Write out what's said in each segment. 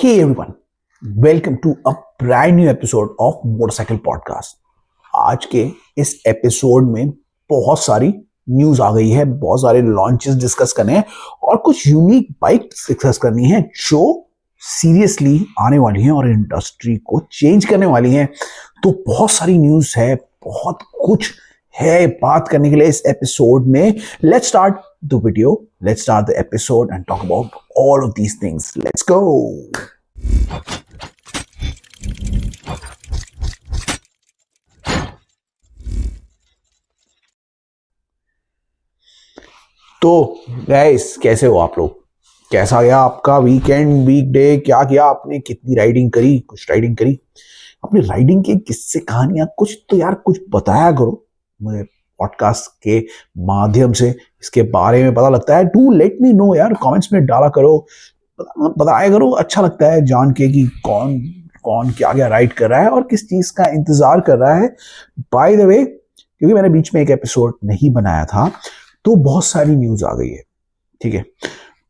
Hey everyone, welcome to a brand new episode of motorcycle podcast. आज के इस episode में बहुत सारी न्यूज आ गई है, बहुत सारे लॉन्चेस डिस्कस करने हैं और कुछ यूनिक बाइक डिस्कस करनी है जो सीरियसली आने वाली हैं और इंडस्ट्री को चेंज करने वाली हैं। तो बहुत सारी न्यूज है, बहुत कुछ है बात करने के लिए इस एपिसोड में। Let's start the video, let's start the episode and talk about all of these things. Let's go. तो गाइस, कैसे हो आप लोग? कैसा गया आपका वीकेंड, वीकडे? क्या किया आपने? कितनी राइडिंग करी? कुछ राइडिंग करी? अपनी राइडिंग के किस्से, कहानियां कुछ तो यार कुछ बताया करो मुझे। पॉडकास्ट के माध्यम से इसके बारे में पता लगता है। डू लेट मी नो यार, कमेंट्स में डाला करो, बताया करो। अच्छा लगता है जान के कि कौन कौन क्या क्या राइड कर रहा है और किस चीज का इंतजार कर रहा है। बाय द वे, क्योंकि मैंने बीच में एक एपिसोड नहीं बनाया था तो बहुत सारी न्यूज आ गई है, ठीक है।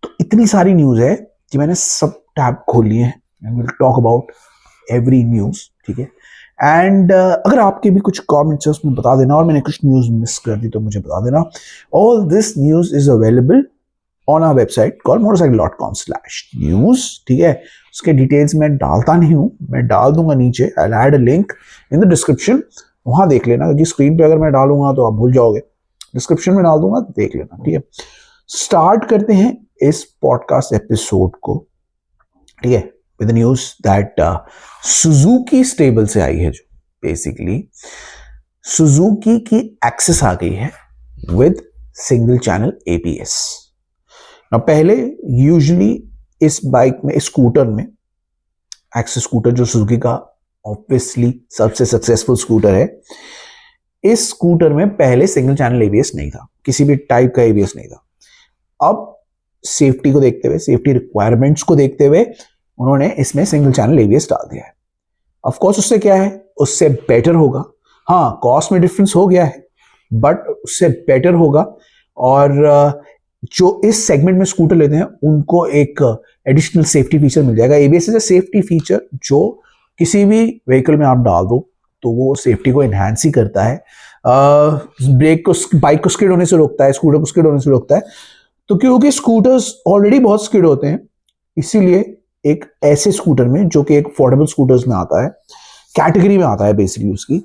तो इतनी सारी न्यूज है कि मैंने सब टैब खोल लिए हैं and will talk about every news, ठीक है। एंड अगर आपके भी कुछ कमेंट्स है उसमें बता देना, और मैंने कुछ न्यूज मिस कर दी तो मुझे बता देना। All this news is available on our website called motorcycle.com/news, ठीक है। उसके डिटेल्स मैं डालता नहीं हूँ, मैं डाल दूंगा नीचे। I add a link in the description, वहां देख लेना, क्योंकि स्क्रीन पे अगर मैं डालूंगा तो आप भूल जाओगे। डिस्क्रिप्शन में डाल दूंगा, देख लेना, ठीक है। स्टार्ट करते हैं इस पॉडकास्ट एपिसोड को, ठीक है, with news that Suzuki stable से आई है। जो बेसिकली सुजुकी की एक्सेस आ गई है विद सिंगल चैनल एबीएस। ना पहले यूजुअली इस बाइक में, स्कूटर में, एक्सेस स्कूटर जो सुजुकी का ऑब्वियसली सबसे सक्सेसफुल स्कूटर है, इस स्कूटर में पहले सिंगल चैनल एबीएस नहीं था, किसी भी टाइप का एबीएस नहीं था। अब सेफ्टी को देखते हुए, सेफ्टी रिक्वायरमेंट्स को देखते हुए उन्होंने इसमें सिंगल चैनल एबीएस डाल दिया है। ऑफ कोर्स उससे क्या है, उससे बेटर होगा। हाँ, कॉस्ट में डिफरेंस हो गया है बट उससे बेटर होगा। और जो इस सेगमेंट में स्कूटर लेते हैं उनको एक एडिशनल सेफ्टी फीचर मिल जाएगा। ABS is a safety feature जो किसी भी व्हीकल में आप डाल दो तो वो सेफ्टी को एनहांस ही करता है। ब्रेक को, बाइक को स्किड होने से रोकता है, स्कूटर को स्किड होने से रोकता है। तो क्योंकि स्कूटर्स ऑलरेडी बहुत स्किड होते हैं, इसीलिए एक ऐसे स्कूटर में जो कि एक अफोर्डेबल स्कूटर्स में आता है, कैटेगरी में आता है बेसिकली उसकी,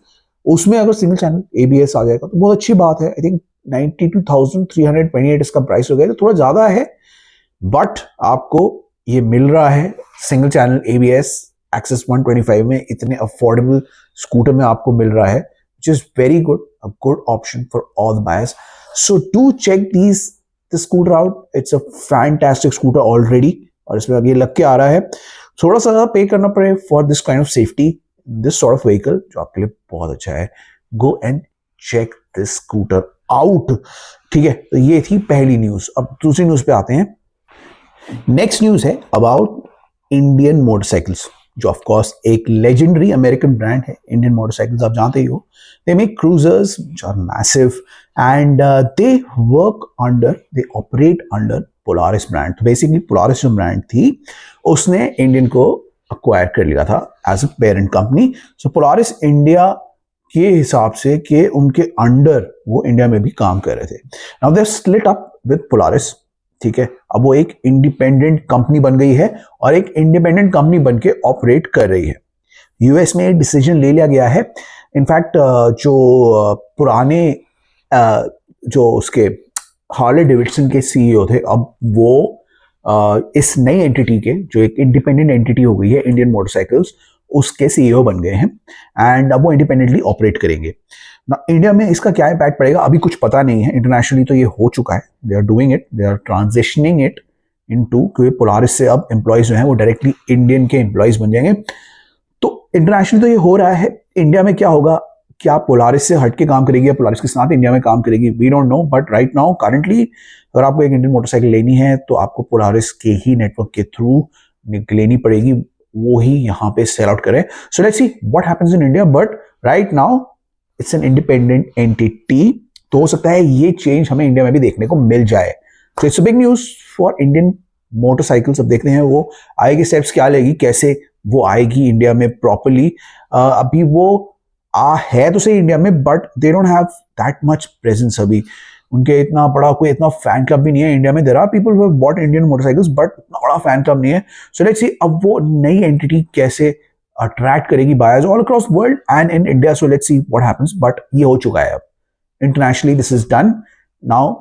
उसमें अगर सिंगल चैनल एबीएस आ जाएगा तो बहुत अच्छी बात है। आई थिंक 92,328 इसका प्राइस हो गया, तो थोड़ा ज्यादा है बट आपको ये मिल रहा है सिंगल चैनल एबीएस एक्सेस 125 में, इतने अफोर्डेबल स्कूटर में आपको मिल रहा है, which is very good, a good option for all the buyers. So do check this scooter out. It's a fantastic scooter already, और इसमें अब ये लग के आ रहा है। थोड़ा सा पे करना पड़े for this kind of safety, this sort of vehicle, जो आपके लिए बहुत अच्छा है। Go and check this scooter out, ठीक है। तो ये थी पहली न्यूज। अब दूसरी न्यूज पे आते हैं। नेक्स्ट न्यूज है अबाउट इंडियन मोटरसाइकिल्स, जो ऑफ कोर्स एक लेजेंडरी अमेरिकन ब्रांड है। इंडियन मोटरसाइकिल्स आप जानते ही हो, they make cruisers which are massive and they work under, they operate under Polaris brand. तो बेसिकली पोलारिस जो ब्रांड थी उसने इंडियन को अक्वायर कर लिया था as a parent company. So Polaris India के हिसाब से कि उनके अंडर वो इंडिया में भी काम कर रहे थे। Now they split up with Polaris, ठीक है। अब वो एक इंडिपेंडेंट कंपनी बन गई है और एक इंडिपेंडेंट कंपनी बन के ऑपरेट कर रही है। यूएस में एक डिसीजन ले लिया गया है। इनफैक्ट जो पुराने जो उसके हार्ले डेविडसन के सीईओ थे, अब वो इस नई एंटिटी के, जो एक इंडिपेंडेंट एंटिटी हो गई है इंडियन मोटरसाइकिल्स, उसके सीईओ बन गए हैं एंड अब वो इंडिपेंडेंटली ऑपरेट करेंगे ना। इंडिया में इसका क्या इम्पैक्ट पड़ेगा अभी कुछ पता नहीं है। इंटरनेशनली तो ये हो चुका है, they are doing it, they are transitioning it into, क्योंकि पोलारिस से अब एम्प्लॉयज जो हैं वो डायरेक्टली इंडियन के एम्प्लॉयज बन जाएंगे। तो इंटरनेशनली तो ये हो रहा है। इंडिया में क्या होगा, क्या पोलारिस से हट के काम करेगी या पोलारिस के साथ इंडिया में काम करेगी, we don't know. But right now currently अगर आपको एक इंडियन मोटरसाइकिल लेनी है तो आपको पोलारिस के ही नेटवर्क के थ्रू लेनी पड़ेगी, वो ही यहाँ पे सेल आउट करे। सो let's see what happens in India, but right now it's an independent entity. तो हो सकता है ये चेंज हमें इंडिया में भी देखने को मिल जाए। सो it's a big news for Indian motorcycles, अब देखते हैं वो आगे के स्टेप्स क्या लेगी, कैसे वो आएगी इंडिया में प्रॉपरली। अभी वो है तो सही इंडिया में, but they don't have that much presence अभी। उनके इतना बड़ा कोई इतना फैन क्लब भी नहीं है इंडिया में। There are people who have bought Indian motorcycles, but इतना बड़ा फैन क्लब नहीं है। सो लेट्स सी अब वो नई एंटिटी कैसे अट्रैक्ट करेगी buyers all across world and in India. So let's see what happens, but ये हो चुका है अब internationally, this is done now.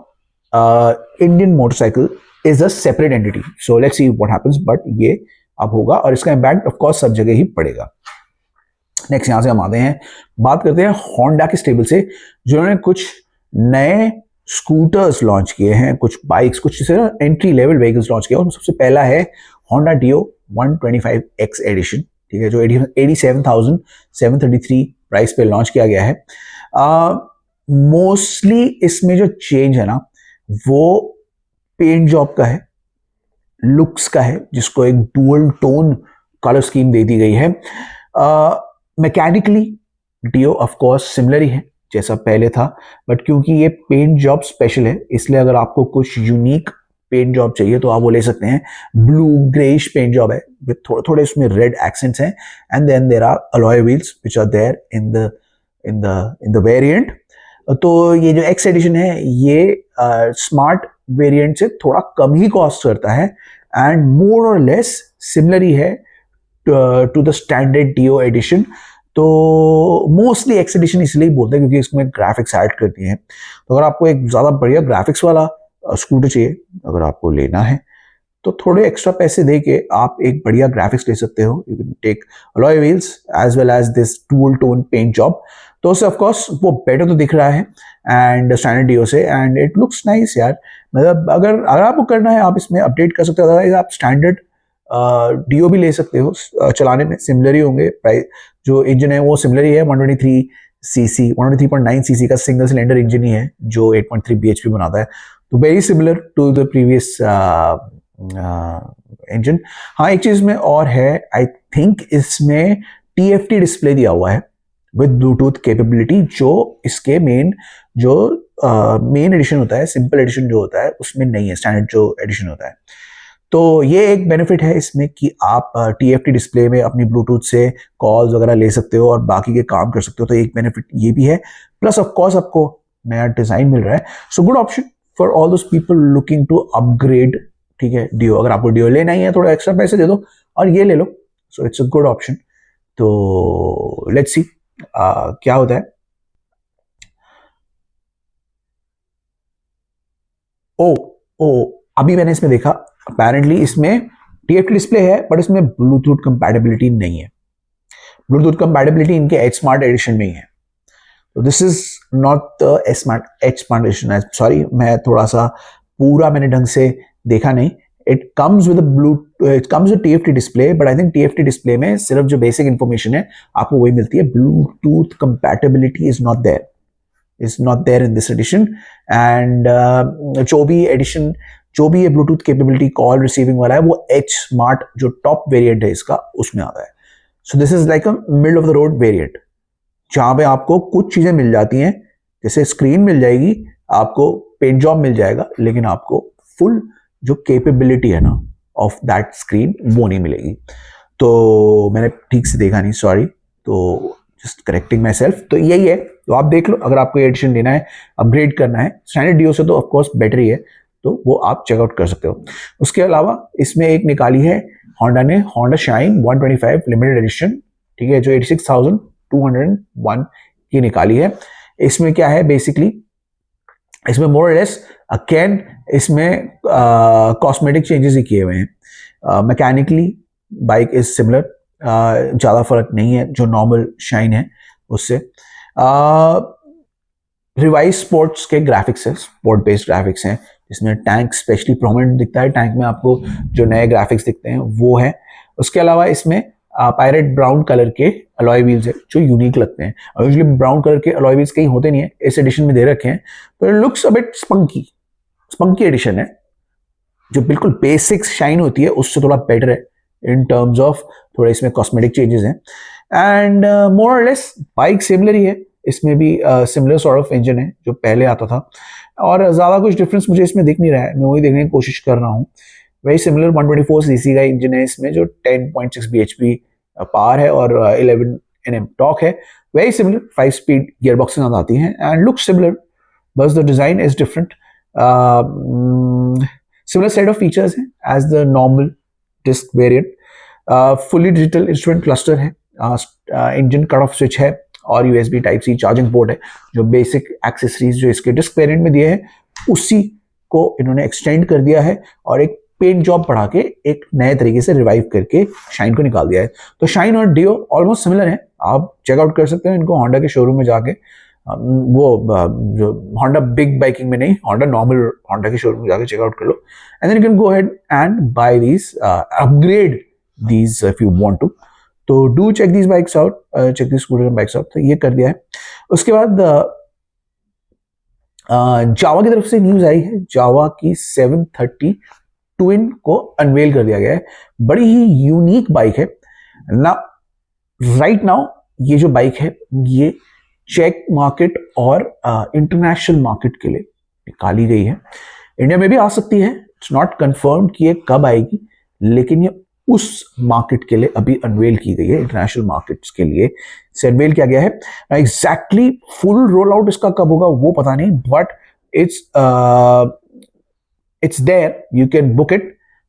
Indian motorcycle is a separate entity, so let's see what happens, but ये अब होगा और इसका इम्पैक्ट ऑफ कोर्स सब जगह ही पड़ेगा। नेक्स्ट यहां से हम आते हैं, बात करते हैं होंडा के स्टेबल से, जिन्होंने कुछ नए स्कूटर्स लॉन्च किए हैं, कुछ बाइक्स, कुछ एंट्री लेवल व्हीकल्स लॉन्च किए। और सबसे पहला है होंडा डियो 125X एडिशन, ठीक है, जो 87,733 प्राइस पे लॉन्च किया गया है। मोस्टली इसमें जो चेंज है ना वो पेंट जॉब का है, लुक्स का है, जिसको एक डुअल टोन कलर स्कीम दे दी गई है। Mechanically Dio of course similar ही है जैसा पहले था, बट क्योंकि ये पेंट जॉब स्पेशल है, इसलिए अगर आपको कुछ यूनिक पेंट जॉब चाहिए तो आप वो ले सकते हैं। ब्लू ग्रेइश पेंट जॉब है विद थोड़े थोड़े उसमें रेड एक्सेंट्स हैं, and then there are alloy wheels which are there in the variant. तो ये जो एक्स एडिशन है ये स्मार्ट वेरिएंट से थोड़ा कम ही कॉस्ट करता है एंड मोर और लेस सिमिलर ही है to the standard Dio edition. तो मोस्टली एक्स एडिशन इसलिए बोलते हैं क्योंकि इसमें ग्राफिक्स ऐड करती हैं। तो अगर आपको एक ज़्यादा बढ़िया ग्राफिक्स वाला स्कूटर चाहिए, अगर आपको लेना है तो थोड़े एक्स्ट्रा पैसे दे के आप एक बढ़िया ग्राफिक्स ले सकते हो। You can take alloy wheels as well as this dual tone paint job, तो उससे ऑफ कोर्स वो बेटर तो दिख रहा है एंड स्टैंडर्ड डियो से, एंड इट लुक्स नाइस यार। मतलब अगर आपको करना है आप इसमें अपडेट कर सकते हो, अदरवाइज आप स्टैंडर्ड डियो भी ले सकते हो। चलाने में सिमिलर ही होंगे, प्राइस जो इंजन है वो सिमिलर ही है। 123.9 सीसी का सिंगल सिलेंडर इंजन ही है जो 8.3 bhp बनाता है, तो very similar to the previous engine. हाँ एक चीज में और है, आई थिंक इसमें TFT डिस्प्ले दिया हुआ है विद ब्लूटूथ कैपेबिलिटी, जो इसके मेन एडिशन होता है, सिंपल एडिशन जो होता है उसमें नहीं है, स्टैंडर्ड जो एडिशन होता है। तो ये एक बेनिफिट है इसमें कि आप TFT डिस्प्ले में अपनी ब्लूटूथ से कॉल्स वगैरह ले सकते हो और बाकी के काम कर सकते हो, तो एक बेनिफिट ये भी है। प्लस ऑफ कोर्स आपको नया डिजाइन मिल रहा है, so good option for all those people looking to upgrade, ठीक है, डियो। अगर आपको डियो लेना ही है थोड़ा एक्स्ट्रा पैसे दे दो और ये ले लो, so it's a good option. तो लेट्स सी क्या होता है। ओ अभी मैंने इसमें देखा, अपेरेंटली इसमें TFT डिस्प्ले है बट इसमें ब्लूटूथ कंपैटिबिलिटी नहीं है। ब्लूटूथ कंपैटिबिलिटी इनके एच स्मार्ट एडिशन में ही है, तो this is not the H smart edition. Sorry, मैं थोड़ा सा पूरा मैंने ढंग से देखा नहीं। It comes with TFT display, but I think TFT display में सिर्फ जो बेसिक इंफॉर्मेशन है आपको वही मिलती है। Bluetooth compatibility is not there in this edition. And जो भी ये ब्लूटूथ कैपेबिलिटी कॉल रिसीविंग वाला है वो एच स्मार्ट जो टॉप वेरिएंट है इसका उसमें आता है। So this is like a middle of the road variant, जहां पे आपको कुछ चीजें मिल जाती हैं, जैसे स्क्रीन मिल जाएगी, आपको पेंट जॉब मिल जाएगा, लेकिन आपको फुल जो कैपेबिलिटी है ना ऑफ दैट स्क्रीन वो नहीं मिलेगी। तो मैंने ठीक से देखा नहीं, सॉरी, तो जस्ट करेक्टिंग माई सेल्फ। तो यही है, तो आप देख लो अगर आपको एडिशन लेना है, अपग्रेड करना है स्टैंडर्ड डियो से तो ऑफकोर्स बेटर ही है, तो वो आप चेकआउट कर सकते हो। उसके अलावा इसमें एक निकाली है होंडा ने, होंडा शाइन 125 लिमिटेड एडिशन, ठीक है, जो 86,201 की निकाली है। इसमें क्या है बेसिकली, इसमें मोर लेस अगेन इसमें कॉस्मेटिक चेंजेस ही किए हुए हैं। मैकेनिकली बाइक इज सिमिलर, ज़्यादा फर्क नहीं है जो नॉर्मल शाइन है उससे। रिवाइज स्पोर्ट्स के ग्राफिक्स है, स्पोर्ट बेस्ड ग्राफिक्स हैं, जिसमें टैंक स्पेशली प्रोमिनेंट दिखता है। टैंक में आपको जो नए ग्राफिक्स दिखते हैं वो है। उसके अलावा इसमें पायरेट ब्राउन कलर के अलॉय व्हील्स है जो यूनिक लगते हैं, और यूजुअली ब्राउन कलर के अलॉय व्हील्स कहीं होते नहीं है, इस एडिशन में दे रखे हैं, तो it looks a bit spunky edition है, जो बिल्कुल बेसिक शाइन होती है उससे थोड़ा बेटर है इन टर्म्स ऑफ थोड़े इसमें कॉस्मेटिक चेंजेस हैं। एंड मोर और लेस बाइक सिमिलर ही है, इसमें भी सिमिलर सॉर्ट ऑफ इंजन है जो पहले आता था, और ज़्यादा कुछ डिफरेंस मुझे इसमें दिख नहीं रहा है, मैं वही देखने की कोशिश कर रहा हूँ। वेरी सिमिलर 124 सीसी का इंजन है इसमें, जो 10.6 bhp पावर है और 11 Nm टॉर्क है। Very similar 5 speed gear box आती हैं एंड लुक सिमिलर, बस the design is different. Similar set of features हैं as the normal disc variant. Fully digital instrument cluster है, इंजन कट ऑफ स्विच है और USB type C charging port है। जो basic accessories जो इसके disc variant में दिए हैं उसी को इन्होंने एक्सटेंड कर दिया है और एक पेंट जॉब बढ़ा के एक नए तरीके से रिवाइव करके शाइन को निकाल दिया है। तो शाइन और डियो ऑलमोस्ट सिमिलर है, आप चेकआउट कर सकते हो इनको होंडा के शोरूम में जाके। वो जो होंडा बिग बाइकिंग में नहीं, होंडा नॉर्मल होंडा के शोरूम में जाके चेकआउट कर लो and then you can go ahead and buy these, upgrade these if you want to. तो do check these bikes out, check these scooter and bikes out. तो ये कर दिया है। उसके बाद जावा की तरफ से न्यूज आई है, जावा की 730 ट्विन को अनवेल कर दिया गया है। बड़ी ही यूनिक बाइक है ना। राइट नाउ ये जो बाइक है ये चेक मार्केट और इंटरनेशनल मार्केट के लिए निकाली गई है। इंडिया में भी आ सकती है, इट्स नॉट कंफर्म कि ये कब आएगी, लेकिन ये उस मार्केट के लिए अभी अनवेल की गई है। इंटरनेशनल मार्केट्स के लिए से अनवेल किया गया है। एग्जैक्टली फुल रोल आउट इसका कब होगा वो पता नहीं, but it's there, you can book it.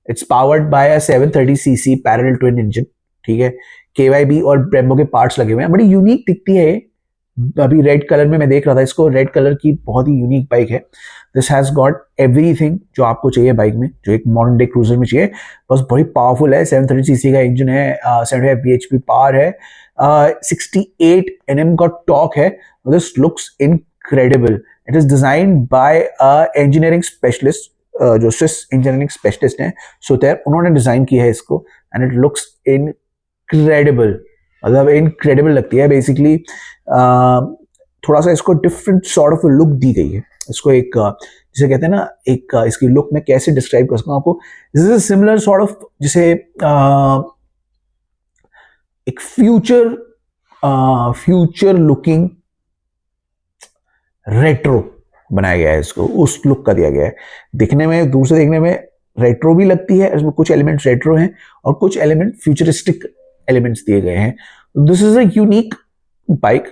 It's powered by a 730cc parallel twin engine, ठीक है। KYB और Brembo के पार्ट्स लगे हुए हैं, बड़ी यूनिक दिखती है। अभी रेड कलर में मैं देख रहा था इसको, रेड कलर की बहुत ही यूनिक बाइक है। दिस हैज गॉट एवरीथिंग जो आपको चाहिए बाइक में, जो एक मॉडर्न डे क्रूजर में चाहिए। बस बड़ी पावरफुल है, 730cc का इंजन है, 75 bhp पावर है, 68 Nm का टॉर्क है। This looks incredible. It is designed by engineering specialist, जो स्विस इंजीनियरिंग स्पेशलिस्ट हैं सुतेर, उन्होंने डिजाइन किया है इसको एंड इट लुक्स इनक्रेडिबल। मतलब इनक्रेडिबल लगती है बेसिकली। थोड़ा सा इसको डिफरेंट सॉर्ट ऑफ लुक दी गई है इसको। एक जिसे कहते हैं ना, एक इसकी लुक में कैसे डिस्क्राइब कर सकता हूँ आपको, this is similar sort of, जिसे एक फ्यूचर लुकिंग रेट्रो बनाया गया है इसको, उस लुक का दिया गया है। दिखने में, दूर से देखने में रेट्रो भी लगती है, इसमें कुछ एलिमेंट्स रेट्रो हैं और कुछ एलिमेंट फ्यूचरिस्टिक एलिमेंट्स दिए गए हैं। This is a unique bike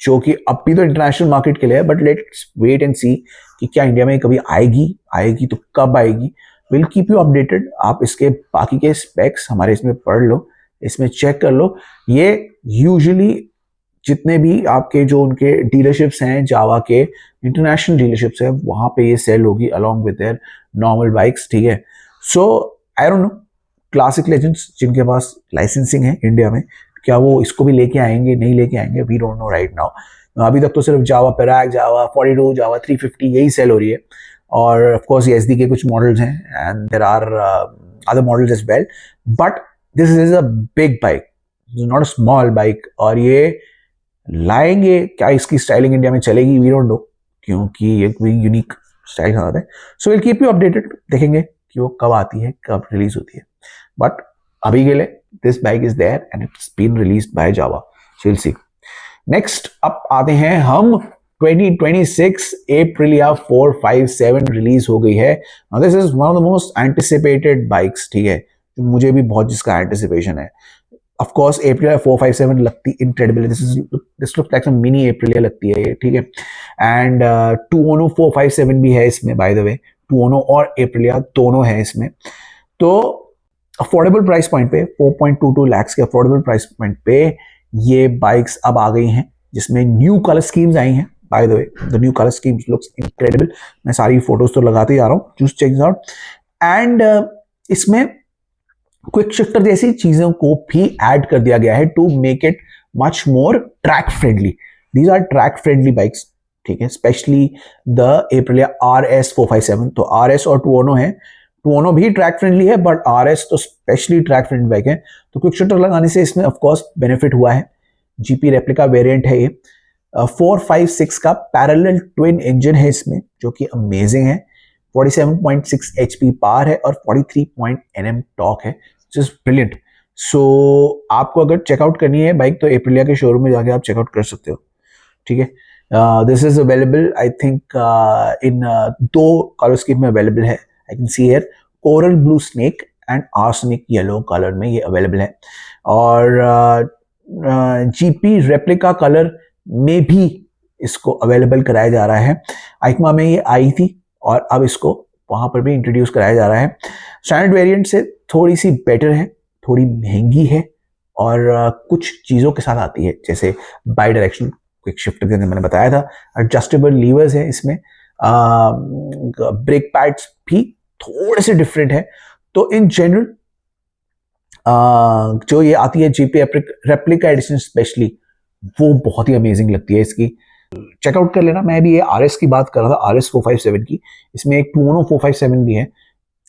जो कि अब भी तो इंटरनेशनल मार्केट के लिए है, बट लेट्स वेट एंड सी कि क्या इंडिया में कभी आएगी तो कब आएगी। Will keep you updated. आप इसके बाकी के स्पेक्स हमारे इसमें पढ़ लो, इसमें चेक कर लो। ये यूजुअली जितने भी आपके जो उनके डीलरशिप्स हैं, जावा के इंटरनेशनल डीलरशिप्स है, वहां पे ये सेल होगी along with their normal bikes, ठीक है। So I don't know, classic legends जिनके पास लाइसेंसिंग है इंडिया में, क्या वो इसको भी लेके आएंगे, नहीं लेके आएंगे, we don't know right now. अभी तक तो सिर्फ जावा पेराग, जावा 42, जावा 350 यही सेल हो रही है। और ऑफ कोर्स ये एसडी के कुछ मॉडल्स हैं and there are other models as well, but this is a big bike, not a small bike. और ये लाएंगे क्या, इसकी स्टाइलिंग इंडिया में चलेगी, वी डोंट नो, क्योंकि ये कोई यूनिक स्टाइल आता है। So will keep you updated, देखेंगे कि वो कब आती है, कब रिलीज होती है। बट अभी के लिए this bike is there and it's been released by Jawa, so will see. Next अब आते हैं हम 2026 Aprilia 457 रिलीज हो गई है। This is one of the most anticipated bikes, ठीक है, मुझे भी बहुत जिसका एंटिसिपेशन है। Of course, Aprilia 457 लगती incredible है। This looks like some mini Aprilia लगती है ये, ठीक है। And Tuono 457 भी है इसमें, by the way, Tuono और Aprilia दोनों है इसमें। तो अफोर्डेबल प्राइस पॉइंट पे 4.22 lakhs के अफोर्डेबल प्राइस पॉइंट पे ये बाइक्स अब आ गई हैं, जिसमें न्यू कलर स्कीम्स आई हैं। By the way, the new color schemes looks incredible। मैं सारी फोटोज तो लगाते ही आ रहा हूँ, just check this out। And इसमें क्विक शिफ्टर जैसी चीजों को भी ऐड कर दिया गया है to make it much more track friendly. These are track friendly bikes, ठीक है, स्पेशली द Aprilia RS 457। तो RS और Tuono है, Tuono भी ट्रैक फ्रेंडली है, बट RS तो स्पेशली ट्रैक फ्रेंडली बाइक है। तो क्विक शिफ्टर लगाने से इसमें ऑफकोर्स बेनिफिट हुआ है। GP रेप्लिका वेरिएंट है ये। 456 का पैरेलल ट्विन इंजन है इसमें, जो कि अमेजिंग है। 47.6 HP पावर है और 43 Nm टॉर्क है, जस्ट ब्रिलियंट। सो आपको अगर चेकआउट करनी है बाइक तो Aprilia के शोरूम में जाके आप चेकआउट कर सकते हो, ठीक है। This is available I think in 2 colour scheme में अवेलेबल है। I can see here coral blue snake and arsenic yellow colour में ये अवेलेबल है, और जीपी रेप्लिका कलर में भी इसको अवेलेबल कराया जा रहा है। आइकमा में ये आई थी और अब इसको वहां पर भी इंट्रोड्यूस कराया जा रहा है। स्टैंडर्ड वेरिएंट से थोड़ी सी बेटर है, थोड़ी महंगी है, और कुछ चीज़ों के साथ आती है, जैसे बाई डायरेक्शनल क्विक शिफ्टर के अंदर मैंने बताया था, एडजस्टेबल लीवर्स है इसमें, ब्रेक पैड्स भी थोड़े से डिफरेंट है। तो इन जनरल जो ये आती है जीपी रेप्लिका एडिशन स्पेशली, वो बहुत ही अमेजिंग लगती है। इसकी चेकआउट कर लेना। मैं भी ये आरएस की बात कर रहा था, RS 457 की। इसमें एक टूनो 457 भी है,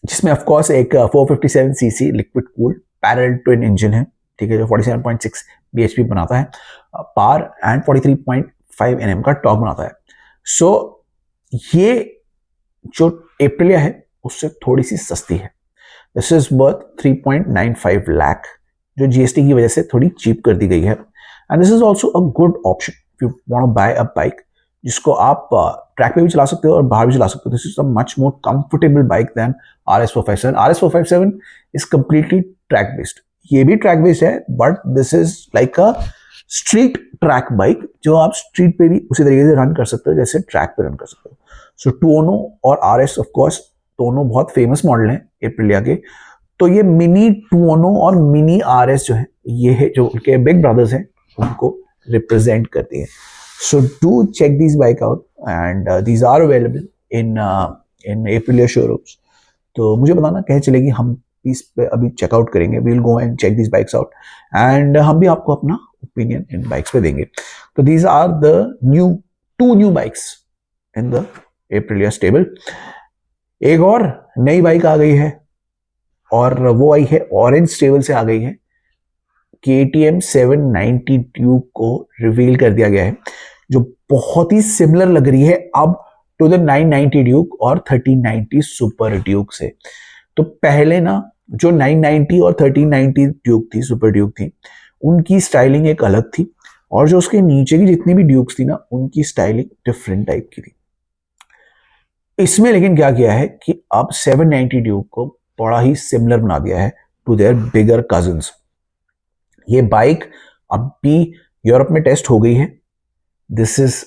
जिसमें ऑफ कोर्स एक 457 CC liquid cooled parallel twin engine है, ठीक है, जो 47.6 bhp बनाता है पावर एंड 43.5 Nm का टॉर्क बनाता है। सो ये जो एप्रिलिया है उससे थोड़ी सी सस्ती है। दिस इज वर्थ 3.95 लाख, जो जीएसटी की वजह से थोड़ी चीप कर दी गई है। And this is also a good option if you want to buy a bike जिसको आप ट्रैक पे भी चला सकते हो और बाहर भी चला सकते हो। This is a much more comfortable bike than RS 457। RS 457 is completely track based, ये भी ट्रैक बेस्ड है, but this is like a street track bike, जो आप स्ट्रीट पे भी उसी तरीके से रन कर सकते हो जैसे ट्रैक पे रन कर सकते हो। सो टूनो और RS ऑफ कोर्स दोनों बहुत फेमस मॉडल हैं एप्रिलिया के। तो ये मिनी टूनो और मिनी RS जो है, ये है जो उनके बिग ब्रदर्स हैं, उनको रिप्रेजेंट करती है। So do check these bike out, and these are available in Aprilia showrooms. तो मुझे बताना कहे चलेगी, हम इस पे अभी चेकआउट करेंगे। We'll go and check these bikes out, and हम भी आपको अपना ओपिनियन इन बाइक्स पे देंगे। तो these are the two new bikes in the Aprilia stable। एक और नई बाइक आ गई है, और वो आई है ऑरेंज स्टेबल से आ गई है। KTM 790 ड्यूक को रिवील कर दिया गया है, जो बहुत ही सिमिलर लग रही है अब टू द 990 ड्यूक और 1390 सुपर ड्यूक से। तो पहले ना जो 990 और 1390 ड्यूक थी, सुपर ड्यूक थी, उनकी स्टाइलिंग एक अलग थी, और जो उसके नीचे की जितनी भी ड्यूक्स थी ना, उनकी स्टाइलिंग डिफरेंट टाइप की थी। इसमें लेकिन क्या किया है कि अब 790 ड्यूक को बड़ा ही सिमिलर बना दिया है टू देयर बिगर कजिन्स। ये बाइक अब भी यूरोप में टेस्ट हो गई है। This is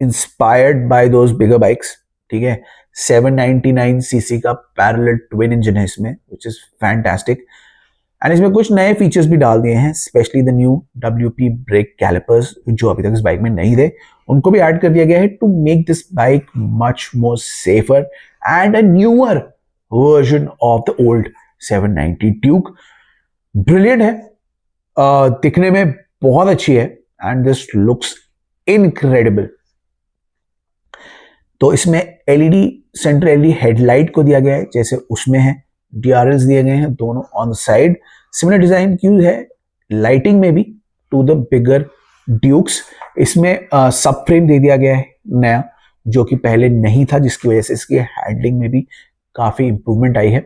inspired by those bigger bikes, ठीक है। 799 सीसी का पैरेलल ट्विन इंजन है इसमें, विच इज फैंटास्टिक। एंड इसमें कुछ नए फीचर्स भी डाल दिए हैं, specially the new WP brake calipers, जो अभी तक इस बाइक में नहीं थे, उनको भी ऐड कर दिया गया है to make this bike much more safer and a newer version of the old 790 Duke. Brilliant है, दिखने में बहुत अच्छी है, एंड दिस लुक्स इनक्रेडिबल। तो इसमें LED सेंटर LED हेडलाइट को दिया गया है जैसे उसमें है, DRLs दिए गए हैं दोनों on the side. Similar design क्यों है लाइटिंग में भी टू द बिगर ड्यूक्स। इसमें सब फ्रेम दे दिया गया है नया, जो कि पहले नहीं था, जिसकी वजह से इसकी हैंडलिंग में भी काफी इंप्रूवमेंट आई है।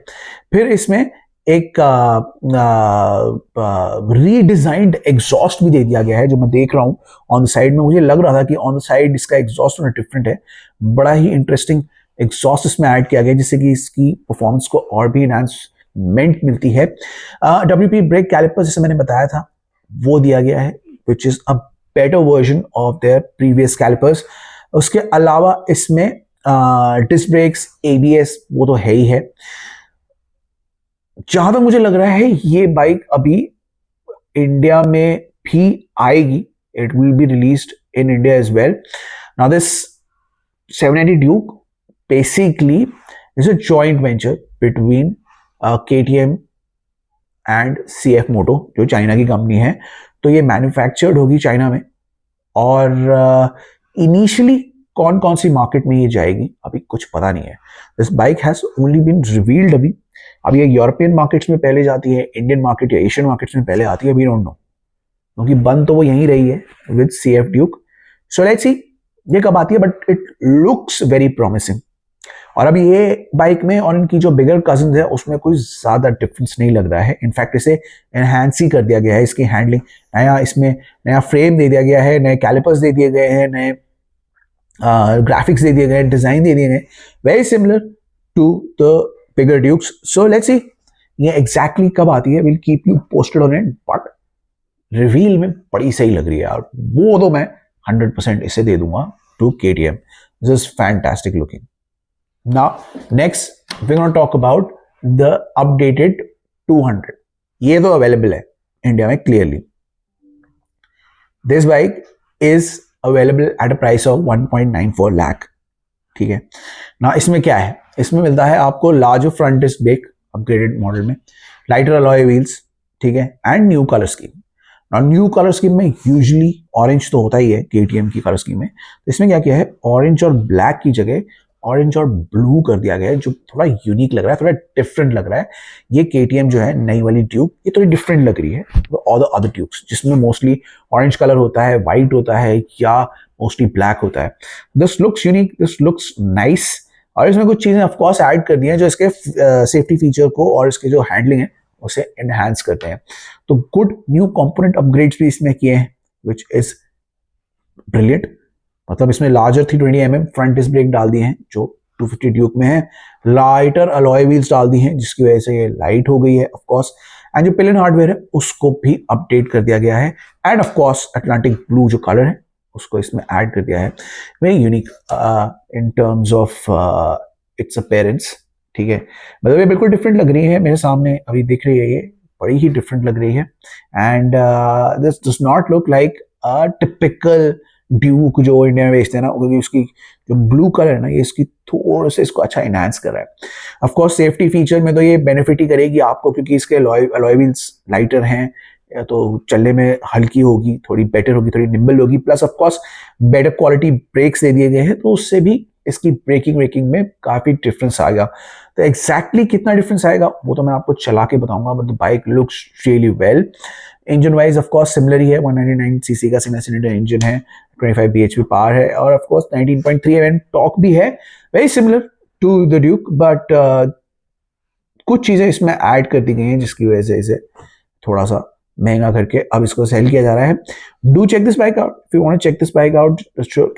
फिर इसमें एक रीडिजाइंड एग्जॉस्ट भी दे दिया गया है, जो मैं देख रहा हूं ऑन द साइड में। मुझे लग रहा था कि ऑन द साइड इसका एग्जॉस्ट डिफरेंट है, बड़ा ही इंटरेस्टिंग एग्जॉस्ट इसमें ऐड किया गया, जिससे कि इसकी परफॉर्मेंस को और भी एनहांसमेंट मिलती है। WP ब्रेक कैलिपर्स जैसे मैंने बताया था, वो दिया गया है, which is a better version of their previous calipers. उसके अलावा इसमें डिस्क ब्रेक्स, ABS वो तो है ही है। जहां तक मुझे लग रहा है ये बाइक अभी इंडिया में भी आएगी, it will be released in India as well. Now this 790 Duke basically is a joint venture between KTM and CF Moto, जो चाइना की कंपनी है। तो ये मैन्युफैक्चर्ड होगी चाइना में, और इनिशियली कौन कौन सी मार्केट में ये जाएगी अभी कुछ पता नहीं है। This bike has only been revealed अभी। अब ये यूरोपियन मार्केट्स में पहले जाती है, इंडियन मार्केट या एशियन मार्केट्स में पहले आती है, वी डोंट नो, क्योंकि बंद तो वो यहीं रही है with CF Duke. So let's see ये कब आती है, but it looks very promising. और अभी ये बाइक में और इनकी जो बिगर कजिन्स है उसमें कोई ज्यादा डिफरेंस नहीं लग रहा है। इनफैक्ट इसे एनहांस ही कर दिया गया है, इसकी हैंडलिंग नया, इसमें नया फ्रेम दे दिया गया है, नए कैलिपर्स दे दिए गए हैं, नए ग्राफिक्स दे दिए गए, डिजाइन दे दिए गए, very similar to the bigger Dukes. So let's see ये एग्जैक्टली कब आती है. Will keep you posted on it. But reveal में बड़ी सही लग रही है यार, वो तो मैं 100% इसे दे दूंगा to KTM. This is fantastic looking. Now next we gonna talk about the updated 200. ये तो अवेलेबल है इंडिया में clearly. This bike is available at a price of 1.94 lakh. ठीक है ना. इसमें क्या है, इसमें मिलता है आपको larger front disc brake upgraded model में, लाइटर अलॉय व्हील्स, ठीक है, एंड न्यू कलर स्कीम. ना न्यू कलर स्कीम में यूजुअली ऑरेंज तो होता ही है KTM की कलर स्कीम में. तो इसमें क्या किया है, ऑरेंज और ब्लैक की जगह ऑरेंज और ब्लू कर दिया गया है, जो थोड़ा यूनिक लग रहा है, थोड़ा डिफरेंट लग रहा है. ये KTM जो है नई वाली ट्यूब, ये थोड़ी डिफरेंट लग रही है ऑल द अदर ट्यूब्स, जिसमें मोस्टली ऑरेंज कलर होता है, व्हाइट होता है या मोस्टली ब्लैक होता है. This looks unique, this looks nice. और इसमें कुछ चीजें ऑफकोर्स ऐड कर दी हैं जो इसके सेफ्टी फीचर को और इसके जो हैंडलिंग है उसे एनहांस करते हैं. तो गुड न्यू कंपोनेंट अपग्रेड्स भी इसमें किए हैं, विच इज ब्रिलियंट. मतलब इसमें larger 320 mm front disc brake डाल दिए हैं जो 250 ड्यूक में है, लाइटर अलॉय व्हील्स डाल दी हैं जिसकी वजह से ये लाइट हो गई है ऑफकोर्स, एंड जो पिलियन हार्डवेयर है उसको भी अपडेट कर दिया गया है, एंड ऑफकोर्स अटलांटिक ब्लू जो कलर है उसको इसमें ऐड कर दिया है. Very unique in terms of its appearance. ठीक है, मतलब ये बिल्कुल डिफरेंट लग रही है, मेरे सामने अभी दिख रही है, ये बड़ी ही डिफरेंट लग रही है. And this does not look like a typical Duke जो इंडिया में बेचते हैं ना, क्योंकि उसकी जो ब्लू कलर है ना, ये इसकी थोड़ा सा इसको अच्छा इनहांस कर रहा है. ऑफ कोर्स सेफ्टी फीचर में तो ये बेनिफिट ही करेगी आपको, क्योंकि इसके अलॉय व्हील्स लाइटर हैं, तो चलने में हल्की होगी, थोड़ी बेटर होगी, थोड़ी निम्बल होगी. Plus of course better quality brakes दे दिए गए हैं, तो उससे भी इसकी ब्रेकिंग में काफी डिफरेंस आ गया. तो एग्जैक्टली कितना डिफरेंस आएगा वो तो मैं आपको चला के बताऊंगा, but the bike looks really well. Engine wise of course similar ही है, 199 सीसी का सिंगल सिलेंडर इंजन है, 25 bhp पावर है, और ऑफ कोर्स 19.3 mm टॉर्क भी है. Very similar to the Duke, but कुछ चीजें इसमें ऐड कर दी गई हैं जिसकी वजह से इसे थोड़ा सा महंगा करके अब इसको सेल किया जा रहा है. Do check this bike out. If you want to check this bike out,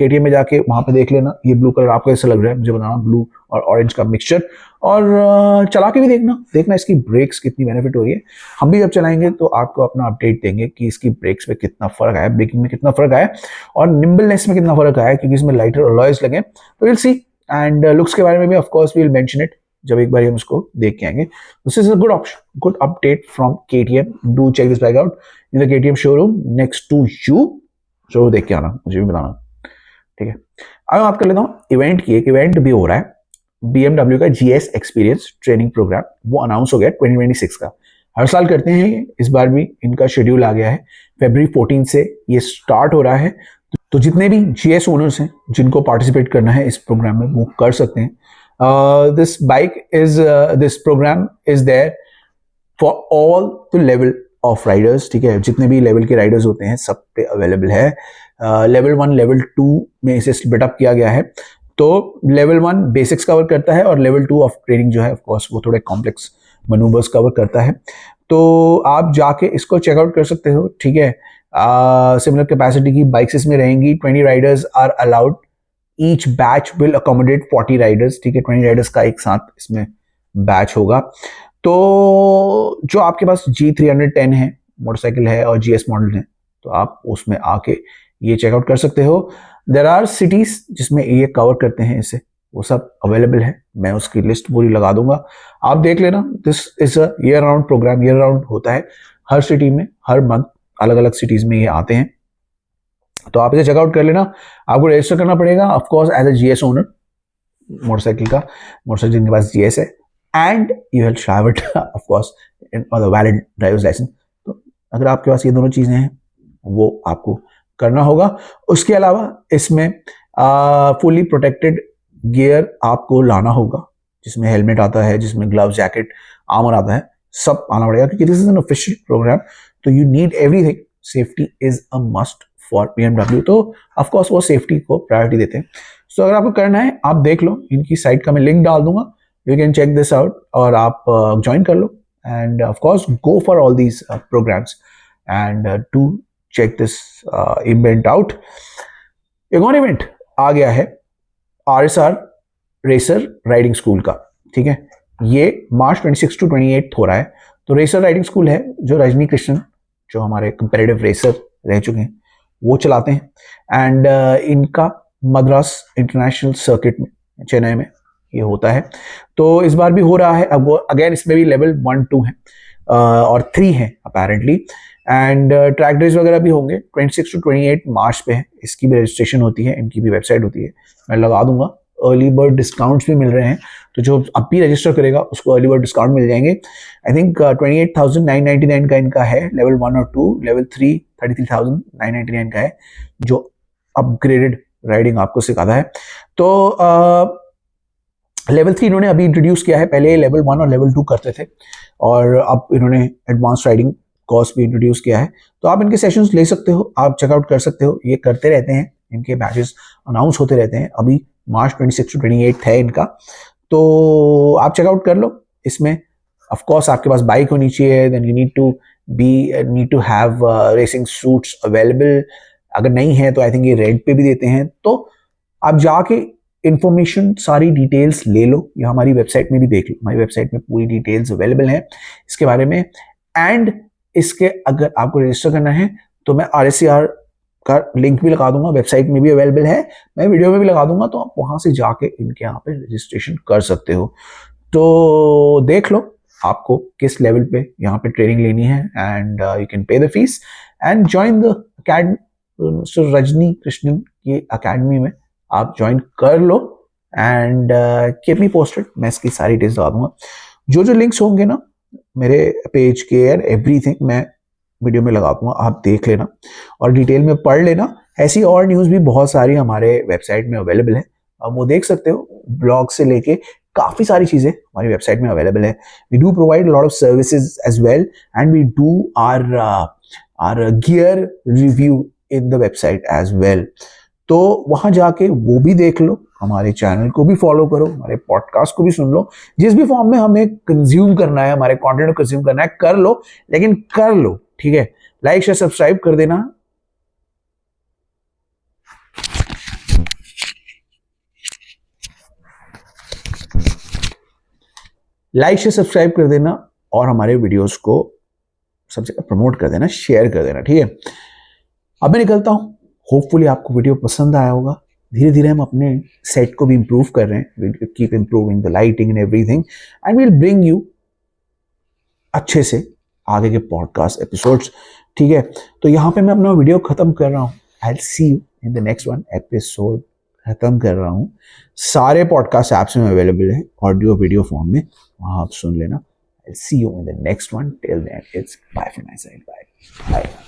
KTM में जाके वहां पे देख लेना. ये ब्लू कलर आपको कैसा लग रहा है मुझे बताना, ब्लू और ऑरेंज का मिक्सचर. और चला के भी देखना इसकी ब्रेक्स कितनी बेनिफिट हो रही है. हम भी जब चलाएंगे तो आपको अपना अपडेट देंगे कि इसकी ब्रेक्स में कितना फर्क आया, ब्रेकिंग में कितना फर्क आया, और निम्बलनेस में कितना फर्क आया, क्योंकि इसमें लाइटर अलॉयज लगे. तो विल सी. एंड लुक्स के बारे में भी of course we will mention it जब एक बार हम उसको देख के आएंगे. This is a good option, good update from KTM. Do check this bike out in the KTM showroom next to you. जरूर देख के आना, मुझे भी बताना. ठीक है, अब बात कर लेता हूँ इवेंट की. एक इवेंट भी हो रहा है, BMW का GS एक्सपीरियंस ट्रेनिंग प्रोग्राम, वो अनाउंस हो गया 2026 का. हर साल करते हैं ये, इस बार भी इनका शेड्यूल आ गया है. February 14 से ये स्टार्ट हो रहा है. तो जितने भी GS ओनर्स हैं जिनको पार्टिसिपेट करना है इस प्रोग्राम में, वो कर सकते हैं. this program is there for all the level of riders. ठीक है, जितने भी लेवल के राइडर्स होते हैं सब पे अवेलेबल है. लेवल 1 लेवल 2 में इसे स्प्लिट अप किया गया है. तो लेवल 1 बेसिक्स कवर करता है, और लेवल 2 ऑफ ट्रेनिंग जो है ऑफ कोर्स वो थोड़े कॉम्प्लेक्स मनूवर्स कवर करता है. तो आप जाके इसको चेकआउट कर सकते हो. ठीक है, सिमिलर कैपेसिटी की बाइक्स इसमें रहेंगी. 20 riders are allowed. Each batch will accommodate 40 riders. ठीक है, 20 राइडर्स का एक साथ इसमें बैच होगा. तो जो आपके पास G310 है मोटरसाइकिल है और GS मॉडल है, तो आप उसमें आके ये चेकआउट कर सकते हो. देयर आर सिटीज जिसमें ये कवर करते हैं इसे, वो सब अवेलेबल है. मैं उसकी लिस्ट पूरी लगा दूंगा, आप देख लेना. This is a year round programme, year round होता है हर सिटी में, हर मंथ अलग अलग सिटीज में ये आते हैं. तो आप इसे चेकआउट कर लेना. आपको रजिस्टर करना पड़ेगा of course as a GS owner motorcycle जिनके पास GS है, and you have have it of course valid driver's licence. तो अगर आपके पास ये दोनों चीजें हैं वो आपको करना होगा. उसके अलावा इसमें फुली प्रोटेक्टेड गियर आपको लाना होगा, जिसमें हेलमेट आता है, जिसमें ग्लव्स, जैकेट, आर्मर आता है, सब आना पड़ेगा, क्योंकि this is an official program. तो you need everything. Safety is a must for BMW. तो ऑफ कोर्स वो सेफ्टी को प्रायोरिटी देते हैं. सो अगर आपको करना है आप देख लो, इनकी साइट का मैं लिंक डाल दूंगा, you can check this out और आप ज्वाइन कर लो. And of course go for all these programs and do check this event out. एक और इवेंट आ गया है RSR रेसर राइडिंग स्कूल का. ठीक है, ये मार्च 26 टू 28 हो रहा है। तो रेसर राइडिंग स्कूल है जो रजनी कृष्णन, जो हमारे कंपेरेटिव रेसर रह चुके हैं, वो चलाते हैं। एंड इनका मद्रास इंटरनेशनल सर्किट में, चेन्नई में ये होता है। तो इस बार भी हो रहा है। अब अगेन इसमें भी लेवल 1, 2 है और 3 है अपेरेंटली। एंड ट्रैक डेज वगैरह भी होंगे। 26 टू 28 मार्च पे है। इसकी भी रजिस्ट्रेशन होती है, इनकी भी वेबसाइट होती है, मैं लगा दूंगा। अर्ली बर्ड डिस्काउंट्स भी मिल रहे हैं, तो जो अब भी रजिस्टर करेगा उसको अर्ली बर्ड डिस्काउंट मिल जाएंगे। आई थिंक 28,999 का इनका है लेवल 1 और 2। लेवल 3 33,999 का है, जो अपग्रेडेड राइडिंग आपको सिखाता है। तो लेवल 3 इन्होंने अभी इंट्रोड्यूस किया है। पहले लेवल 1 और लेवल 2 करते थे, और अब इन्होंने एडवांस राइडिंग कोर्स भी इंट्रोड्यूस किया है। तो आप इनके सेशंस ले सकते हो, आप चेकआउट कर सकते हो। ये करते रहते हैं, इनके बैचेस अनाउंस होते रहते हैं। अभी मार्च 26 टू 28 है इनका, तो आप चेकआउट कर लो। इसमें ऑफ कोर्स आपके पास बाइक होनी चाहिए, then you need to have racing suits available. अगर नहीं है तो आई थिंक ये रेंट पे भी देते हैं। तो आप जाके इंफॉर्मेशन, सारी डिटेल्स ले लो, या हमारी वेबसाइट में भी देख लो। हमारी वेबसाइट में पूरी डिटेल्स अवेलेबल है इसके बारे में। एंड इसके अगर आपको रजिस्टर करना है तो मैं RSCR का लिंक भी लगा दूंगा, वेबसाइट में भी अवेलेबल है, मैं वीडियो में भी लगा दूंगा, तो आप वहां से जाके इनके यहाँ पे रजिस्ट्रेशन कर सकते हो। तो देख लो आपको किस लेवल पे यहाँ पे ट्रेनिंग लेनी है, and you can pay the fees and join the academy. Mister Rajni Krishnan की अकेडमी में आप ज्वाइन कर लो, एंड कीप मी पोस्टेड। मैं इसकी सारी डिटेल्स लगा दूंगा। जो जो लिंक्स होंगे ना मेरे पेज के और एवरीथिंग, मैं वीडियो में लगा दूंगा, आप देख लेना और डिटेल में पढ़ लेना। ऐसी और न्यूज़ भी बहुत सारी हमारे वेबसाइट में अवेलेबल है, आप वो देख सकते हो। ब्लॉग से लेके काफ़ी सारी चीज़ें हमारी वेबसाइट में अवेलेबल है। We do provide lot of services as well, and we do our gear review in the website as well. तो वहां जाके वो भी देख लो, हमारे चैनल को भी फॉलो करो, हमारे पॉडकास्ट को भी सुन लो। जिस भी फॉर्म में हमें कंज्यूम करना है, हमारे कंटेंट को कंज्यूम करना है, कर लो, लेकिन कर लो, ठीक है। लाइक शेयर सब्सक्राइब कर देना। लाइक शेयर सब्सक्राइब कर देना, और हमारे वीडियोस को सब जगह प्रमोट कर देना, शेयर कर देना, ठीक है। अब मैं निकलता हूं। होपफुली आपको वीडियो पसंद आया होगा। धीरे धीरे हम अपने सेट को भी इंप्रूव कर रहे हैं। We keep improving the lighting and everything, and we will bring you अच्छे से आगे के पॉडकास्ट एपिसोड्स, ठीक है। तो यहाँ पे मैं अपना वीडियो खत्म कर रहा हूँ। I will see you in the next one. Episode खत्म कर रहा हूँ। सारे पॉडकास्ट ऐप्स में अवेलेबल है, ऑडियो वीडियो फॉर्म में, वहाँ आप सुन लेना। I will see you in the next one. Till then it's bye from my side. Bye bye.